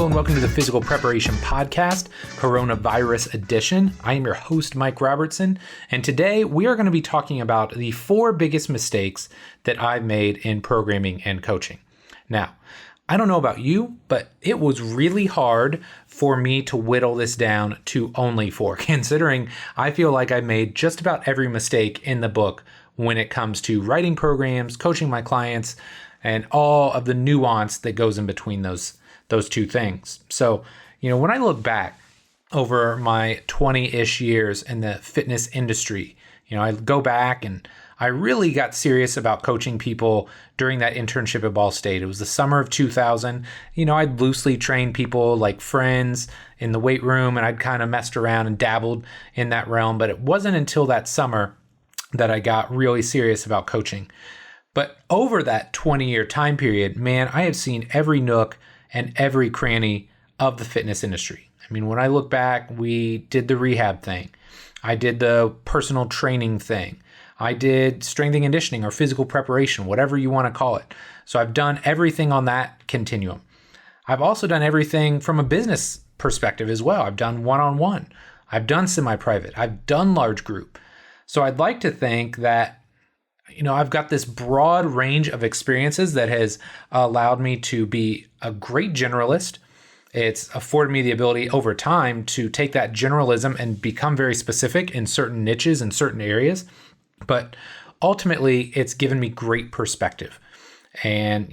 and welcome to the Physical Preparation Podcast, Coronavirus Edition. I am your host, Mike Robertson, and today we are going to be talking about the 4 biggest mistakes that I've made in programming and coaching. Now, I don't know about you, but it was really hard for me to whittle this down to only 4, considering I feel like I made just about every mistake in the book when it comes to writing programs, coaching my clients, and all of the nuance that goes in between those two things. So, when I look back over my 20-ish years in the fitness industry, I go back and I really got serious about coaching people during that internship at Ball State. It was the summer of 2000. I'd loosely train people like friends in the weight room, and I'd kind of messed around and dabbled in that realm. But it wasn't until that summer that I got really serious about coaching. But over that 20-year time period, man, I have seen every nook and every cranny of the fitness industry. When I look back, we did the rehab thing. I did the personal training thing. I did strength and conditioning or physical preparation, whatever you want to call it. So I've done everything on that continuum. I've also done everything from a business perspective as well. I've done one-on-one. I've done semi-private. I've done large group. So I'd like to think that, I've got this broad range of experiences that has allowed me to be a great generalist. It's afforded me the ability over time to take that generalism and become very specific in certain niches and certain areas. But ultimately, it's given me great perspective. And,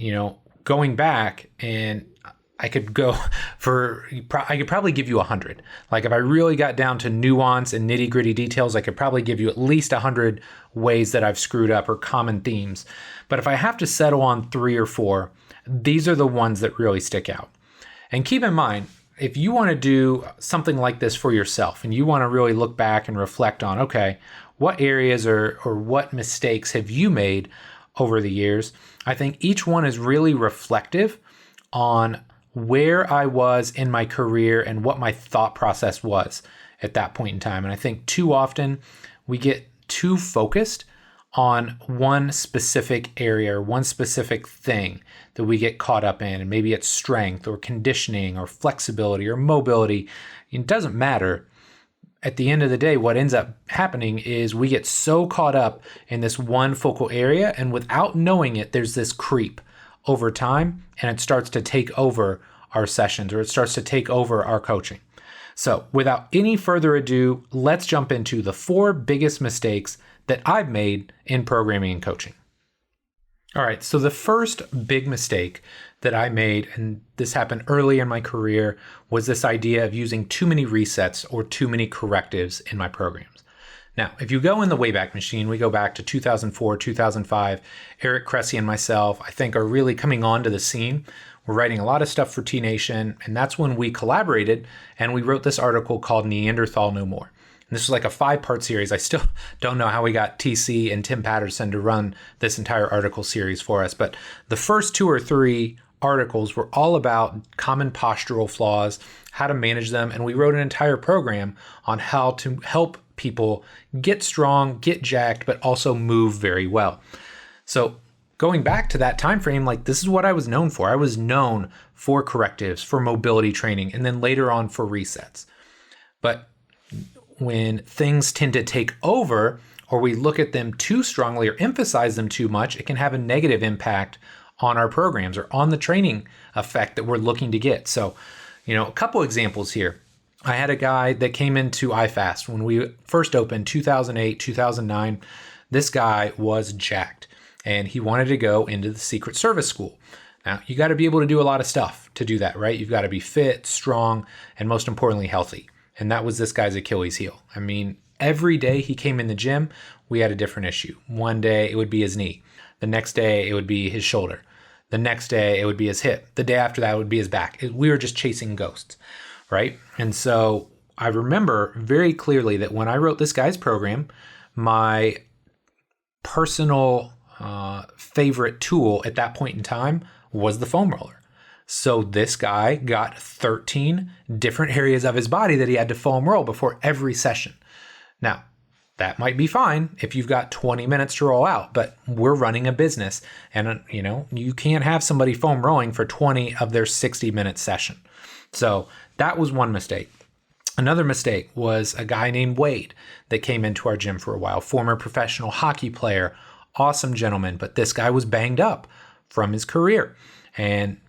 going back, and I could probably give you 100. Like if I really got down to nuance and nitty gritty details, I could probably give you at least 100 ways that I've screwed up or common themes. But if I have to settle on 3 or 4, these are the ones that really stick out. And keep in mind, if you want to do something like this for yourself and you want to really look back and reflect on, okay, what areas or what mistakes have you made over the years? I think each one is really reflective on where I was in my career and what my thought process was at that point in time. And I think too often we get too focused on one specific area or one specific thing that we get caught up in. And maybe it's strength or conditioning or flexibility or mobility. It doesn't matter. At the end of the day, what ends up happening is we get so caught up in this one focal area, and without knowing it, there's this creep over time, and it starts to take over our sessions, or it starts to take over our coaching. So without any further ado, let's jump into the 4 biggest mistakes that I've made in programming and coaching. All right, so the first big mistake that I made, and this happened early in my career, was this idea of using too many resets or too many correctives in my programs. Now, if you go in the Wayback Machine, we go back to 2004, 2005, Eric Cressy and myself, I think, are really coming onto the scene. We're writing a lot of stuff for T-Nation, and that's when we collaborated, and we wrote this article called Neanderthal No More. And this was like a 5-part series. I still don't know how we got TC and Tim Patterson to run this entire article series for us, but the first 2 or 3 articles were all about common postural flaws, how to manage them, and we wrote an entire program on how to help people get strong, get jacked, but also move very well. So going back to that time frame, this is what I was known for. I was known for correctives, for mobility training, and then later on for resets. But when things tend to take over, or we look at them too strongly or emphasize them too much, it can have a negative impact on our programs or on the training effect that we're looking to get. So, a couple examples here. I had a guy that came into iFast when we first opened 2008, 2009. This guy was jacked and he wanted to go into the Secret Service school. Now, you got to be able to do a lot of stuff to do that, right? You've got to be fit, strong, and most importantly, healthy. And that was this guy's Achilles heel. Every day he came in the gym, we had a different issue. One day it would be his knee. The next day it would be his shoulder. The next day it would be his hip. The day after that it would be his back. We were just chasing ghosts, right? And so I remember very clearly that when I wrote this guy's program, my personal favorite tool at that point in time was the foam roller. So this guy got 13 different areas of his body that he had to foam roll before every session. Now, that might be fine if you've got 20 minutes to roll out, but we're running a business and you can't have somebody foam rolling for 20 of their 60-minute session. So that was one mistake. Another mistake was a guy named Wade that came into our gym for a while, former professional hockey player, awesome gentleman, but this guy was banged up from his career. And,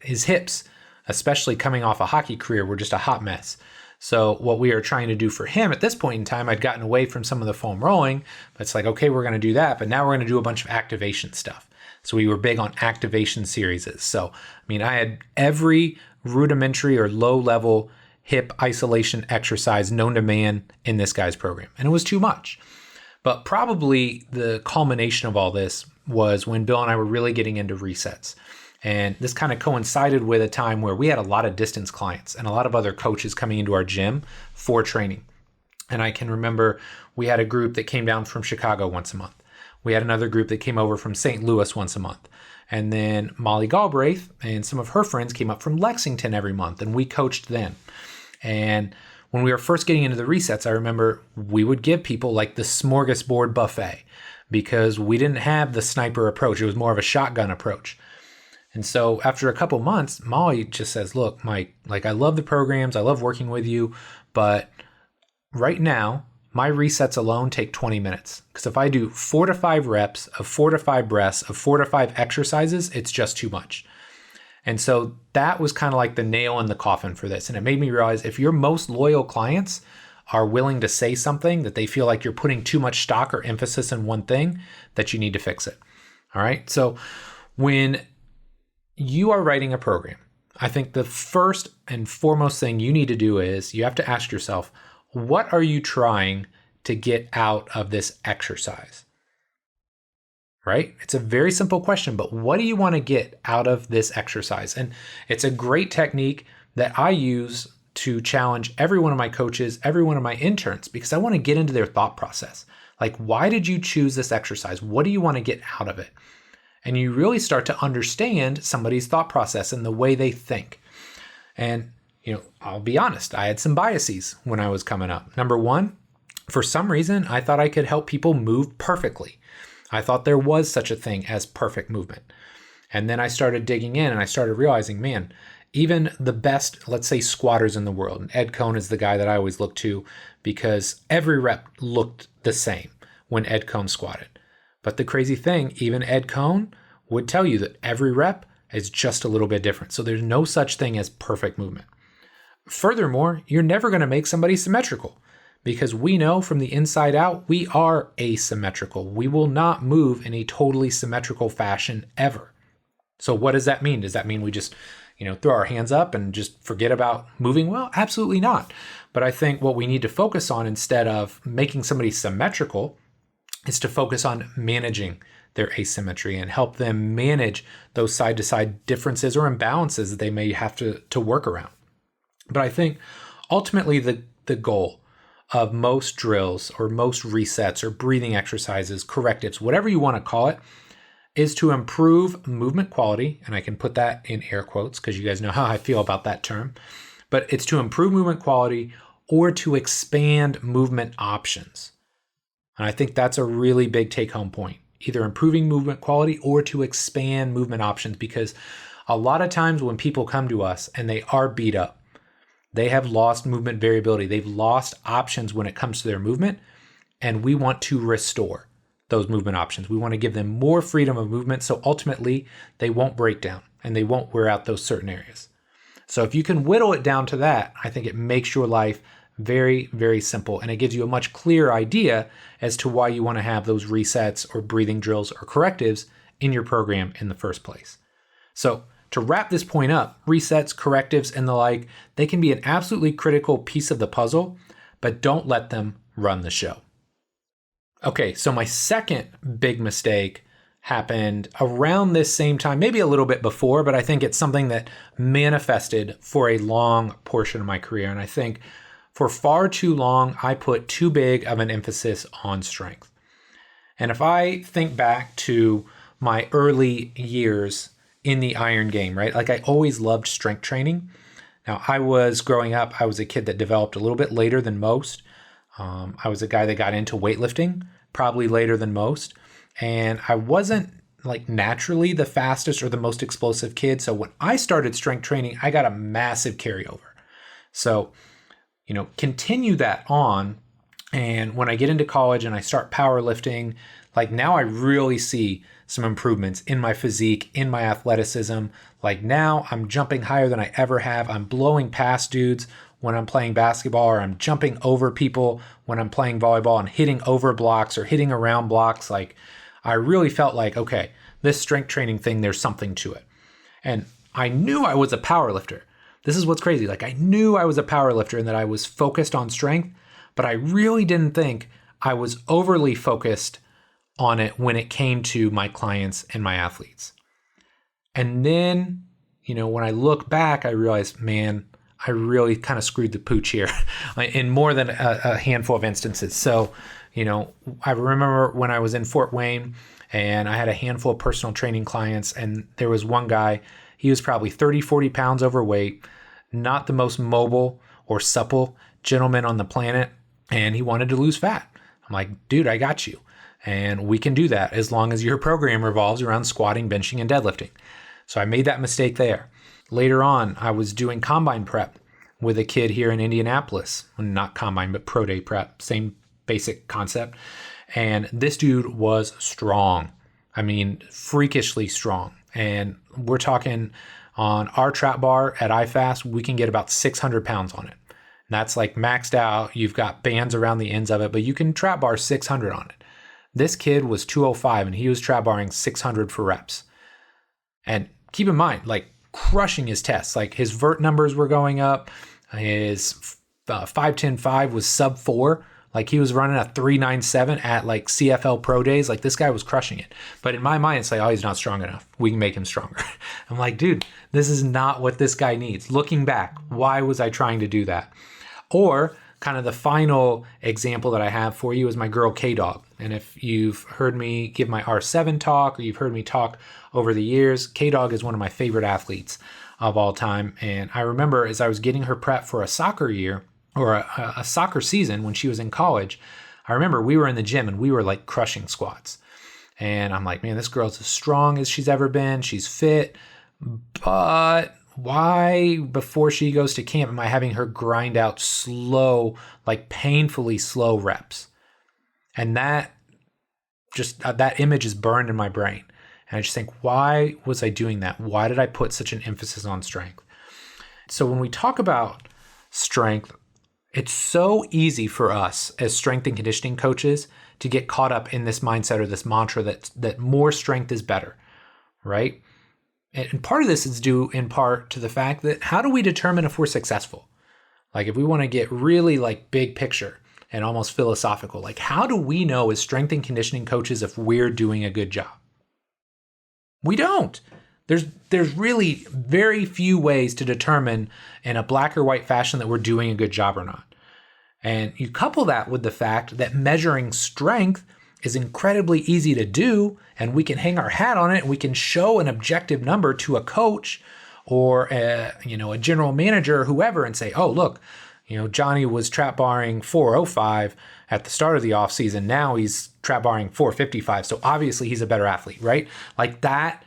his hips, especially coming off a hockey career, were just a hot mess. So what we are trying to do for him at this point in time, I'd gotten away from some of the foam rolling, but it's like, okay, we're going to do that, but now we're going to do a bunch of activation stuff. So we were big on activation series. So, I had every rudimentary or low level hip isolation exercise known to man in this guy's program. And it was too much. But probably the culmination of all this was when Bill and I were really getting into resets. And this kind of coincided with a time where we had a lot of distance clients and a lot of other coaches coming into our gym for training. And I can remember we had a group that came down from Chicago once a month. We had another group that came over from St. Louis once a month. And then Molly Galbraith and some of her friends came up from Lexington every month, and we coached them. And when we were first getting into the resets, I remember we would give people like the smorgasbord buffet because we didn't have the sniper approach. It was more of a shotgun approach. And so after a couple months, Molly just says, look, Mike, I love the programs. I love working with you. But right now, my resets alone take 20 minutes. Because if I do 4 to 5 reps of 4 to 5 breaths of 4 to 5 exercises, it's just too much. And so that was kind of like the nail in the coffin for this. And it made me realize if your most loyal clients are willing to say something that they feel like you're putting too much stock or emphasis in one thing, that you need to fix it. All right. So when you are writing a program, I think the first and foremost thing you need to do is you have to ask yourself, what are you trying to get out of this exercise? Right? It's a very simple question, but what do you want to get out of this exercise? And it's a great technique that I use to challenge every one of my coaches, every one of my interns, because I want to get into their thought process. Like, why did you choose this exercise? What do you want to get out of it? And you really start to understand somebody's thought process and the way they think. And, I'll be honest, I had some biases when I was coming up. Number one, for some reason, I thought I could help people move perfectly. I thought there was such a thing as perfect movement. And then I started digging in and I started realizing, man, even the best, let's say, squatters in the world, and Ed Cohn is the guy that I always look to because every rep looked the same when Ed Cohn squatted. But the crazy thing, even Ed Cohn would tell you that every rep is just a little bit different. So there's no such thing as perfect movement. Furthermore, you're never going to make somebody symmetrical. Because we know from the inside out, we are asymmetrical. We will not move in a totally symmetrical fashion ever. So what does that mean? Does that mean we just, throw our hands up and just forget about moving well? Absolutely not. But I think what we need to focus on instead of making somebody symmetrical is to focus on managing their asymmetry and help them manage those side-to-side differences or imbalances that they may have to work around. But I think ultimately the goal of most drills or most resets or breathing exercises, correctives, whatever you want to call it, is to improve movement quality. And I can put that in air quotes because you guys know how I feel about that term. But it's to improve movement quality or to expand movement options. And I think that's a really big take-home point. Either improving movement quality or to expand movement options, because a lot of times when people come to us and they are beat up, they have lost movement variability. They've lost options when it comes to their movement, and we want to restore those movement options. We want to give them more freedom of movement so ultimately they won't break down and they won't wear out those certain areas. So if you can whittle it down to that, I think it makes your life very, very simple, and it gives you a much clearer idea as to why you want to have those resets or breathing drills or correctives in your program in the first place. So to wrap this point up, resets, correctives, and the like, they can be an absolutely critical piece of the puzzle, but don't let them run the show. Okay, so my second big mistake happened around this same time, maybe a little bit before, but I think it's something that manifested for a long portion of my career. And I think for far too long, I put too big of an emphasis on strength. And if I think back to my early years in the iron game, right? Like I always loved strength training. Now growing up, I was a kid that developed a little bit later than most. I was a guy that got into weightlifting probably later than most. And I wasn't like naturally the fastest or the most explosive kid. So when I started strength training, I got a massive carryover. So, continue that on. And when I get into college and I start powerlifting, like now I really see some improvements in my physique, in my athleticism. Like now I'm jumping higher than I ever have. I'm blowing past dudes when I'm playing basketball, or I'm jumping over people when I'm playing volleyball and hitting over blocks or hitting around blocks. Like I really felt like, okay, this strength training thing, there's something to it. And I knew I was a power lifter. This is what's crazy. Like I knew I was a power lifter and that I was focused on strength, but I really didn't think I was overly focused on it when it came to my clients and my athletes. And then, when I look back, I realized, man, I really kind of screwed the pooch here in more than a handful of instances. So, I remember when I was in Fort Wayne and I had a handful of personal training clients, and there was one guy, he was probably 30, 40 pounds overweight, not the most mobile or supple gentleman on the planet, and he wanted to lose fat. I'm like, dude, I got you. And we can do that as long as your program revolves around squatting, benching, and deadlifting. So I made that mistake there. Later on, I was doing combine prep with a kid here in Indianapolis. Not combine, but pro day prep. Same basic concept. And this dude was strong. I mean, freakishly strong. And we're talking on our trap bar at iFast, we can get about 600 pounds on it. And that's like maxed out. You've got bands around the ends of it, but you can trap bar 600 on it. This kid was 205 and he was trap barring 600 for reps. And keep in mind, like crushing his tests, like his vert numbers were going up. His 5'10" was sub 4. Like he was running a 397 at like CFL pro days. Like this guy was crushing it. But in my mind, it's like, oh, he's not strong enough. We can make him stronger. I'm like, dude, this is not what this guy needs. Looking back, why was I trying to do that? Or kind of the final example that I have for you is my girl K-Dog. And if you've heard me give my R7 talk, or you've heard me talk over the years, K-Dog is one of my favorite athletes of all time. And I remember as I was getting her prep for a soccer year, or a soccer season when she was in college, I remember we were in the gym and we were like crushing squats. And I'm like, man, this girl's as strong as she's ever been. She's fit. But why, before she goes to camp, am I having her grind out slow, like painfully slow reps? And that image is burned in my brain. And I just think, why was I doing that? Why did I put such an emphasis on strength? So when we talk about strength, it's so easy for us as strength and conditioning coaches to get caught up in this mindset or this mantra that more strength is better, right? And part of this is due in part to the fact that how do we determine if we're successful? Like if we want to get really like big picture and almost philosophical, like how do we know as strength and conditioning coaches if we're doing a good job? We don't. There's really very few ways to determine in a black or white fashion that we're doing a good job or not. And you couple that with the fact that measuring strength is incredibly easy to do, and we can hang our hat on it and we can show an objective number to a coach or a general manager or whoever and say, oh, look, Johnny was trap barring 405 at the start of the offseason. Now he's trap barring 455. So obviously he's a better athlete, right? Like that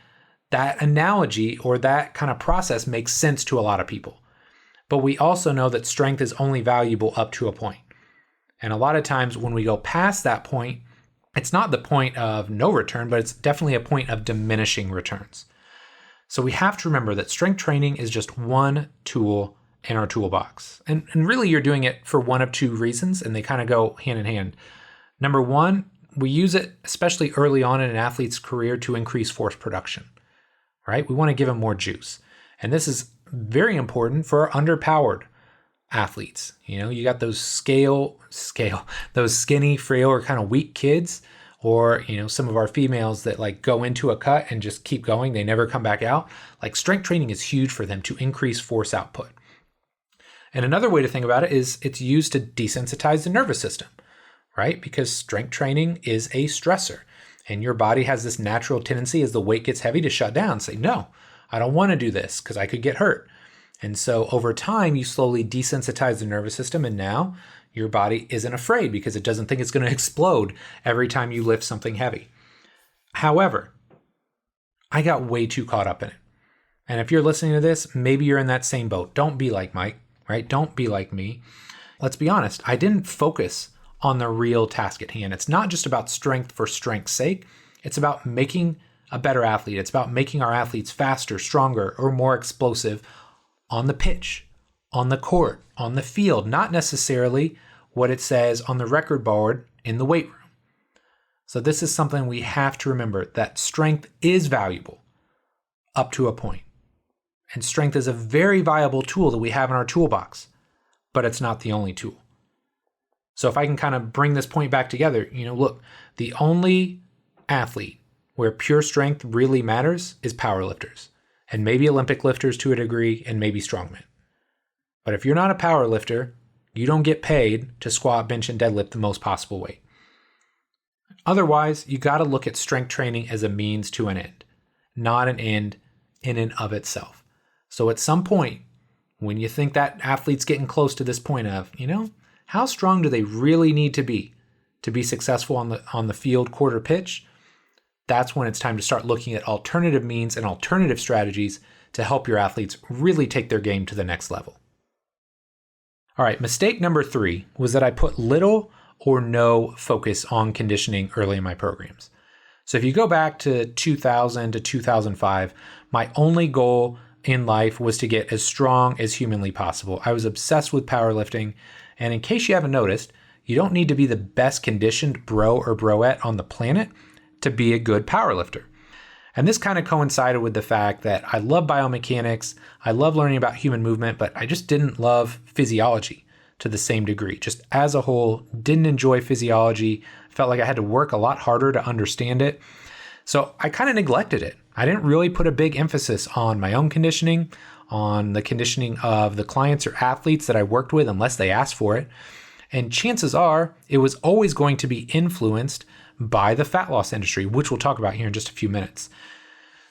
analogy or that kind of process makes sense to a lot of people. But we also know that strength is only valuable up to a point. And a lot of times when we go past that point, it's not the point of no return, but it's definitely a point of diminishing returns. So we have to remember that strength training is just one tool in our toolbox. And really you're doing it for one of two reasons, and they kind of go hand in hand. Number one, we use it, especially early on in an athlete's career, to increase force production, right? We want to give them more juice. And this is very important for underpowered athletes. You got those those skinny, frail, or kind of weak kids, or, some of our females that like go into a cut and just keep going. They never come back out. Like strength training is huge for them to increase force output. And another way to think about it is it's used to desensitize the nervous system, right? Because strength training is a stressor and your body has this natural tendency as the weight gets heavy to shut down, say, no, I don't want to do this because I could get hurt. And so over time, you slowly desensitize the nervous system, and now your body isn't afraid because it doesn't think it's going to explode every time you lift something heavy. However, I got way too caught up in it. And if you're listening to this, maybe you're in that same boat. Don't be like Mike, right? Don't be like me. Let's be honest. I didn't focus on the real task at hand. It's not just about strength for strength's sake. It's about making a better athlete. It's about making our athletes faster, stronger, or more explosive on the pitch, on the court, on the field, not necessarily what it says on the record board in the weight room. So this is something we have to remember, that strength is valuable up to a point. And strength is a very viable tool that we have in our toolbox, but it's not the only tool. So if I can kind of bring this point back together, look, the only athlete where pure strength really matters is powerlifters, and maybe Olympic lifters to a degree, and maybe strongmen. But if you're not a power lifter, you don't get paid to squat, bench, and deadlift the most possible weight. Otherwise, you got to look at strength training as a means to an end, not an end in and of itself. So at some point, when you think that athlete's getting close to this point of, how strong do they really need to be successful on the field, court, or pitch? That's when it's time to start looking at alternative means and alternative strategies to help your athletes really take their game to the next level. All right, mistake number 3 was that I put little or no focus on conditioning early in my programs. So if you go back to 2000 to 2005, my only goal in life was to get as strong as humanly possible. I was obsessed with powerlifting, and in case you haven't noticed, you don't need to be the best conditioned bro or broette on the planet to be a good powerlifter. And this kind of coincided with the fact that I love biomechanics, I love learning about human movement, but I just didn't love physiology to the same degree. Just as a whole, didn't enjoy physiology, felt like I had to work a lot harder to understand it. So I kind of neglected it. I didn't really put a big emphasis on my own conditioning, on the conditioning of the clients or athletes that I worked with, unless they asked for it. And chances are it was always going to be influenced by the fat loss industry, which we'll talk about here in just a few minutes.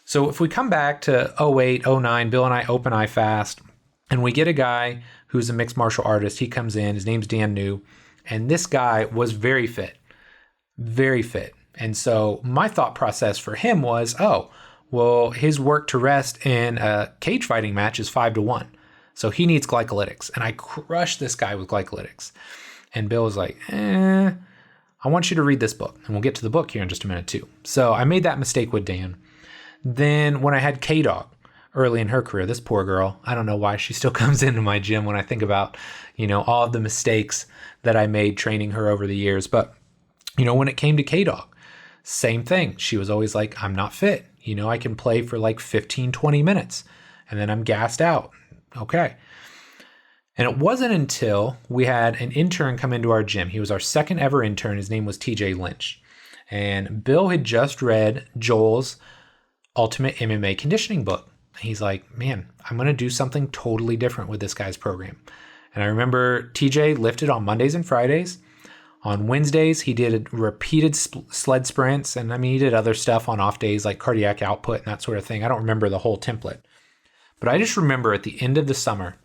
So if we come back to 08, 09, Bill and I open iFast, and we get a guy who's a mixed martial artist. He comes in, his name's Dan New, and this guy was very fit. And so my thought process for him was, his work to rest in a cage fighting match is 5-1. So he needs glycolytics. And I crushed this guy with glycolytics. And Bill was like, I want you to read this book. And we'll get to the book here in just a minute too. So I made that mistake with Dan. Then when I had K-Dog early in her career, this poor girl, I don't know why she still comes into my gym when I think about, all of the mistakes that I made training her over the years. But, when it came to K-Dog, same thing. She was always like, I'm not fit. I can play for like 15, 20 minutes and then I'm gassed out. Okay. And it wasn't until we had an intern come into our gym. He was our second ever intern. His name was TJ Lynch. And Bill had just read Joel's Ultimate MMA Conditioning book. He's like, man, I'm going to do something totally different with this guy's program. And I remember TJ lifted on Mondays and Fridays. On Wednesdays, he did repeated sled sprints. And he did other stuff on off days like cardiac output and that sort of thing. I don't remember the whole template. But I just remember at the end of the summer,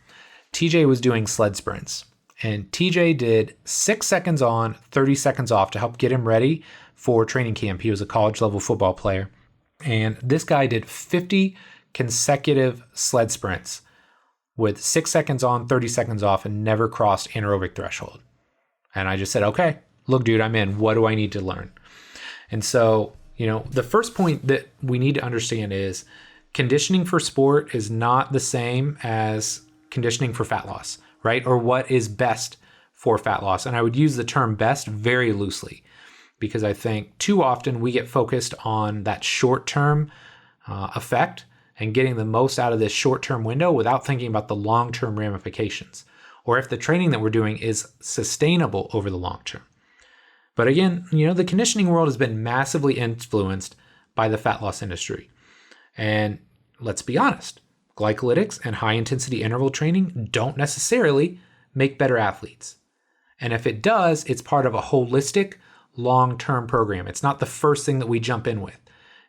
TJ was doing sled sprints. And TJ did 6 seconds on, 30 seconds off to help get him ready for training camp. He was a college level football player. And this guy did 50 consecutive sled sprints with 6 seconds on, 30 seconds off, and never crossed anaerobic threshold. And I just said, okay, look, dude, I'm in. What do I need to learn? And so, the first point that we need to understand is conditioning for sport is not the same as conditioning for fat loss, right? Or what is best for fat loss. And I would use the term best very loosely because I think too often we get focused on that short-term effect and getting the most out of this short-term window without thinking about the long-term ramifications, or if the training that we're doing is sustainable over the long term. But again, the conditioning world has been massively influenced by the fat loss industry. And let's be honest, glycolytics and high-intensity interval training don't necessarily make better athletes. And if it does, it's part of a holistic, long-term program. It's not the first thing that we jump in with.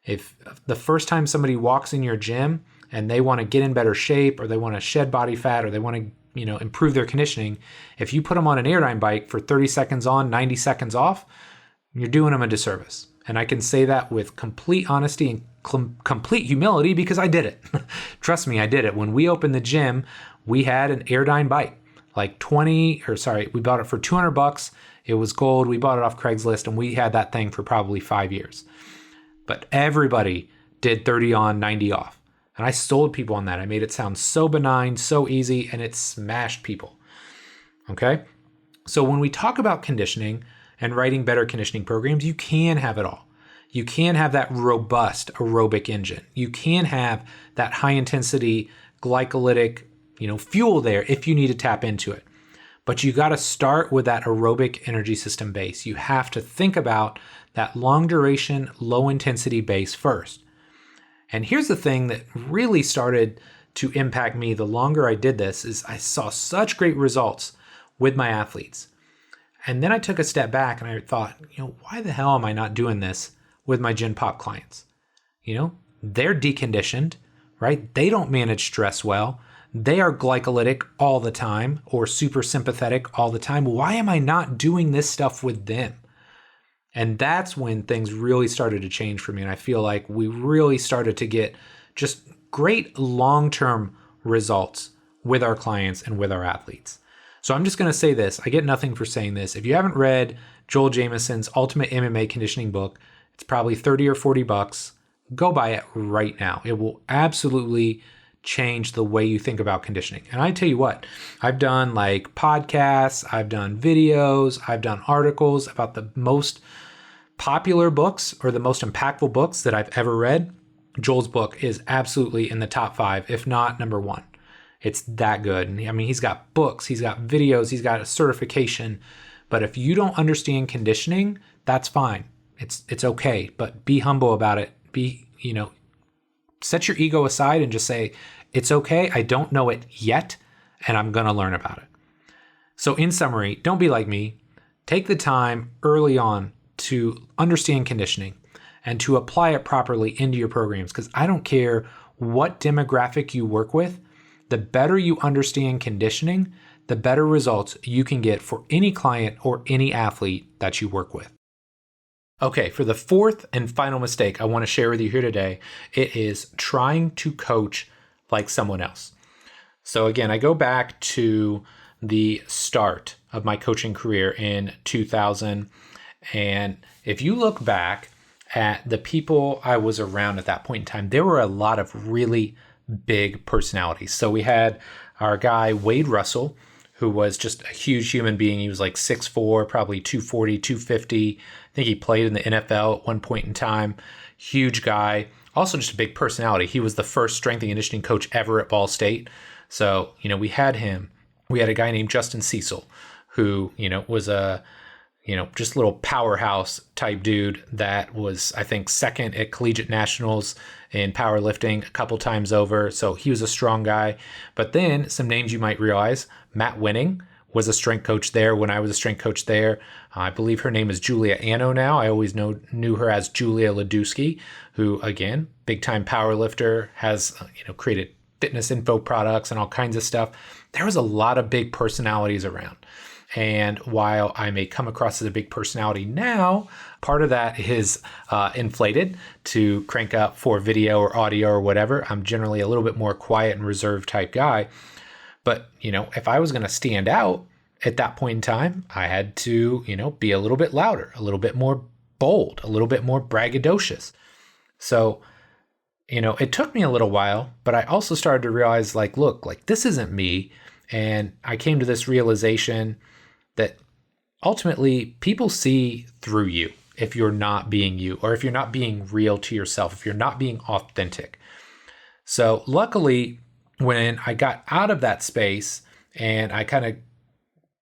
If the first time somebody walks in your gym and they want to get in better shape, or they want to shed body fat, or they want to improve their conditioning, if you put them on an Airdyne bike for 30 seconds on, 90 seconds off, you're doing them a disservice. And I can say that with complete honesty complete humility because I did it. Trust me, I did it. When we opened the gym, we had an Airdyne bike, like we bought it for $200. It was gold. We bought it off Craigslist, and we had that thing for probably 5 years. But everybody did 30 on, 90 off. And I sold people on that. I made it sound so benign, so easy, and it smashed people. Okay? So when we talk about conditioning and writing better conditioning programs, you can have it all. You can have that robust aerobic engine. You can have that high intensity glycolytic, fuel there if you need to tap into it. But you got to start with that aerobic energy system base. You have to think about that long duration, low intensity base first. And here's the thing that really started to impact me the longer I did this is I saw such great results with my athletes. And then I took a step back and I thought, why the hell am I not doing this with my Gen Pop clients? They're deconditioned, right? They don't manage stress well. They are glycolytic all the time or super sympathetic all the time. Why am I not doing this stuff with them? And that's when things really started to change for me. And I feel like we really started to get just great long-term results with our clients and with our athletes. So I'm just going to say this. I get nothing for saying this. If you haven't read Joel Jamieson's Ultimate MMA Conditioning book, it's probably $30 or $40. Go buy it right now. It will absolutely change the way you think about conditioning. And I tell you what, I've done like podcasts, I've done videos, I've done articles about the most popular books or the most impactful books that I've ever read. Joel's book is absolutely in the top 5, if not number 1. It's that good. And I mean, he's got books, he's got videos, he's got a certification. But if you don't understand conditioning, that's fine. It's okay, but be humble about it. Set your ego aside and just say, it's okay, I don't know it yet, and I'm going to learn about it. So in summary, don't be like me. Take the time early on to understand conditioning and to apply it properly into your programs, because I don't care what demographic you work with, the better you understand conditioning, the better results you can get for any client or any athlete that you work with. Okay, for the fourth and final mistake I want to share with you here today, it is trying to coach like someone else. So again, I go back to the start of my coaching career in 2000. And if you look back at the people I was around at that point in time, there were a lot of really big personalities. So we had our guy, Wade Russell, who was just a huge human being. He was like 6'4", probably 240, 250. I think he played in the NFL at one point in time. Huge guy. Also just a big personality. He was the first strength and conditioning coach ever at Ball State. So, we had him. We had a guy named Justin Cecil, who, was a, just a little powerhouse type dude that was, I think, second at collegiate nationals in powerlifting a couple times over. So he was a strong guy. But then some names you might realize, Matt Winning was a strength coach there when I was a strength coach there. I believe her name is Julia Anno now. I always knew her as Julia Ladusky, who, again, big-time powerlifter, has created fitness info products and all kinds of stuff. There was a lot of big personalities around. And while I may come across as a big personality now, part of that is inflated to crank up for video or audio or whatever. I'm generally a little bit more quiet and reserved type guy. But, if I was going to stand out at that point in time, I had to, be a little bit louder, a little bit more bold, a little bit more braggadocious. So, it took me a little while, but I also started to realize, look, this isn't me. And I came to this realization that ultimately people see through you if you're not being you, or if you're not being real to yourself, if you're not being authentic. So luckily, when I got out of that space and I kind of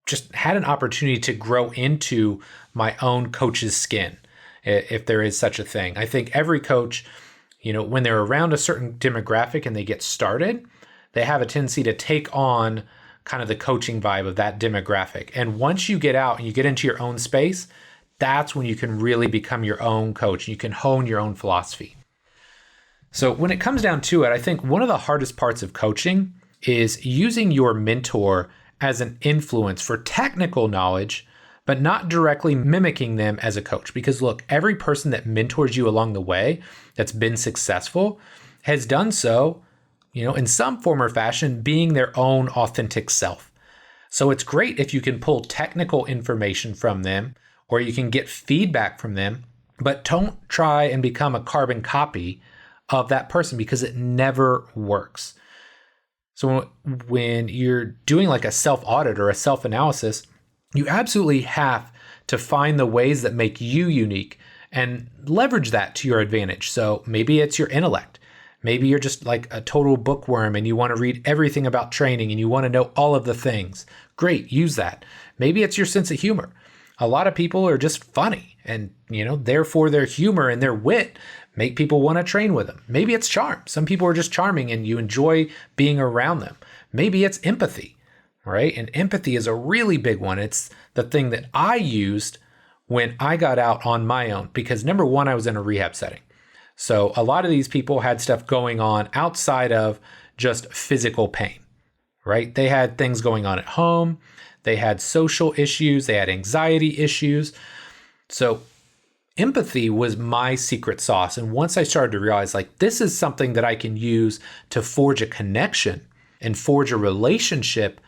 just had an opportunity to grow into my own coach's skin, if there is such a thing. I think every coach, when they're around a certain demographic and they get started, they have a tendency to take on kind of the coaching vibe of that demographic. And once you get out and you get into your own space, that's when you can really become your own coach. You can hone your own philosophy. So when it comes down to it, I think one of the hardest parts of coaching is using your mentor as an influence for technical knowledge, but not directly mimicking them as a coach. Because look, every person that mentors you along the way that's been successful has done so, in some form or fashion, being their own authentic self. So it's great if you can pull technical information from them or you can get feedback from them, but don't try and become a carbon copy of that person because it never works. So when you're doing like a self-audit or a self-analysis, you absolutely have to find the ways that make you unique and leverage that to your advantage. So maybe it's your intellect. Maybe you're just like a total bookworm and you want to read everything about training and you want to know all of the things. Great, use that. Maybe it's your sense of humor. A lot of people are just funny and, therefore their humor and their wit make people want to train with them. Maybe it's charm. Some people are just charming and you enjoy being around them. Maybe it's empathy, right? And empathy is a really big one. It's the thing that I used when I got out on my own because number one, I was in a rehab setting. So a lot of these people had stuff going on outside of just physical pain, right? They had things going on at home. They had social issues. They had anxiety issues. So empathy was my secret sauce. And once I started to realize like, this is something that I can use to forge a connection and forge a relationship,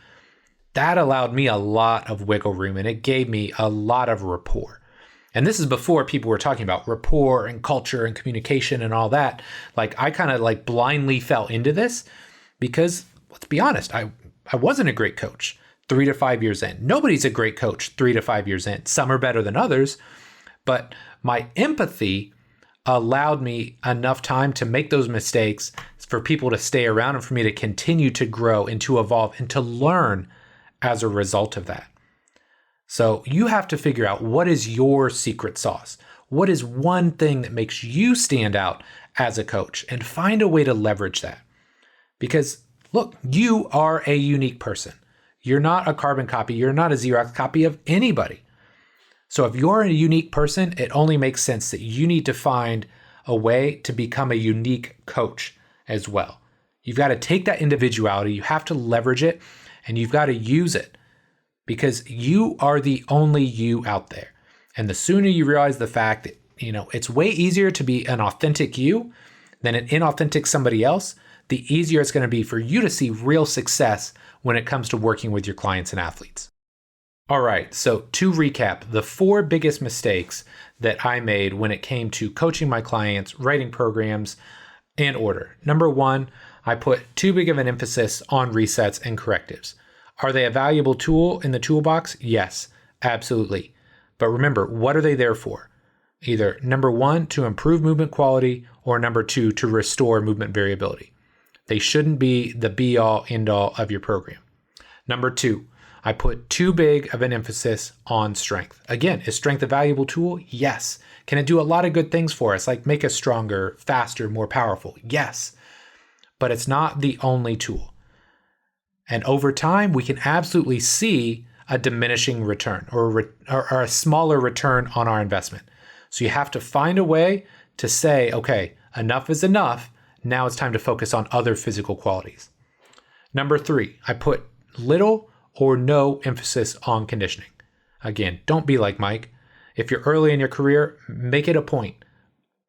that allowed me a lot of wiggle room and it gave me a lot of rapport. And this is before people were talking about rapport and culture and communication and all that. Like I kind of like blindly fell into this because let's be honest, I wasn't a great coach 3 to 5 years in. Nobody's a great coach 3 to 5 years in. Some are better than others, but my empathy allowed me enough time to make those mistakes for people to stay around and for me to continue to grow and to evolve and to learn as a result of that. So you have to figure out what is your secret sauce. What is one thing that makes you stand out as a coach and find a way to leverage that. Because look, you are a unique person. You're not a carbon copy. You're not a Xerox copy of anybody. So if you're a unique person, it only makes sense that you need to find a way to become a unique coach as well. You've got to take that individuality, you have to leverage it, and you've got to use it because you are the only you out there. And the sooner you realize the fact that, it's way easier to be an authentic you than an inauthentic somebody else, the easier it's going to be for you to see real success when it comes to working with your clients and athletes. All right, so to recap, the 4 biggest mistakes that I made when it came to coaching my clients, writing programs, and order. Number 1, I put too big of an emphasis on resets and correctives. Are they a valuable tool in the toolbox? Yes, absolutely. But remember, what are they there for? Either number 1, to improve movement quality, or number 2, to restore movement variability. They shouldn't be the be-all, end-all of your program. Number 2, I put too big of an emphasis on strength. Again, is strength a valuable tool? Yes. Can it do a lot of good things for us, like make us stronger, faster, more powerful? Yes. But it's not the only tool. And over time, we can absolutely see a diminishing return or a smaller return on our investment. So you have to find a way to say, okay, enough is enough. Now it's time to focus on other physical qualities. Number 3, I put little or no emphasis on conditioning. Again, don't be like Mike. If you're early in your career, make it a point.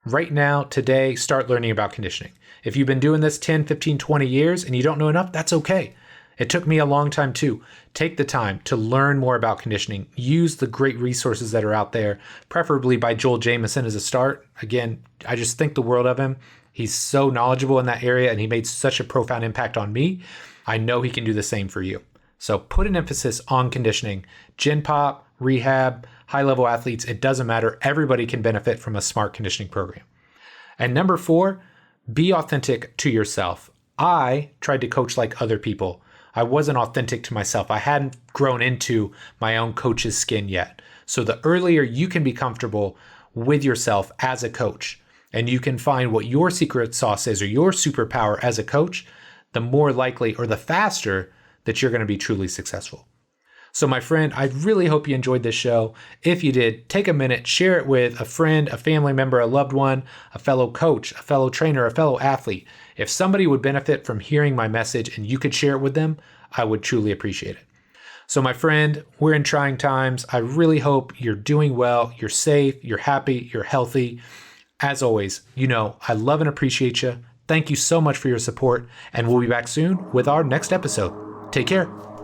Right now, today, start learning about conditioning. If you've been doing this 10, 15, 20 years and you don't know enough, that's okay. It took me a long time too. Take the time to learn more about conditioning. Use the great resources that are out there, preferably by Joel Jamieson as a start. Again, I just think the world of him. He's so knowledgeable in that area and he made such a profound impact on me. I know he can do the same for you. So put an emphasis on conditioning. Gen Pop, rehab, high-level athletes, it doesn't matter. Everybody can benefit from a smart conditioning program. And number 4, be authentic to yourself. I tried to coach like other people. I wasn't authentic to myself. I hadn't grown into my own coach's skin yet. So the earlier you can be comfortable with yourself as a coach, and you can find what your secret sauce is or your superpower as a coach, the more likely or the faster that you're going to be truly successful. So my friend, I really hope you enjoyed this show. If you did, take a minute, share it with a friend, a family member, a loved one, a fellow coach, a fellow trainer, a fellow athlete. If somebody would benefit from hearing my message and you could share it with them, I would truly appreciate it. So, my friend, we're in trying times. I really hope you're doing well, you're safe, you're happy, you're healthy. As always, I love and appreciate you. Thank you so much for your support, and we'll be back soon with our next episode. Take care.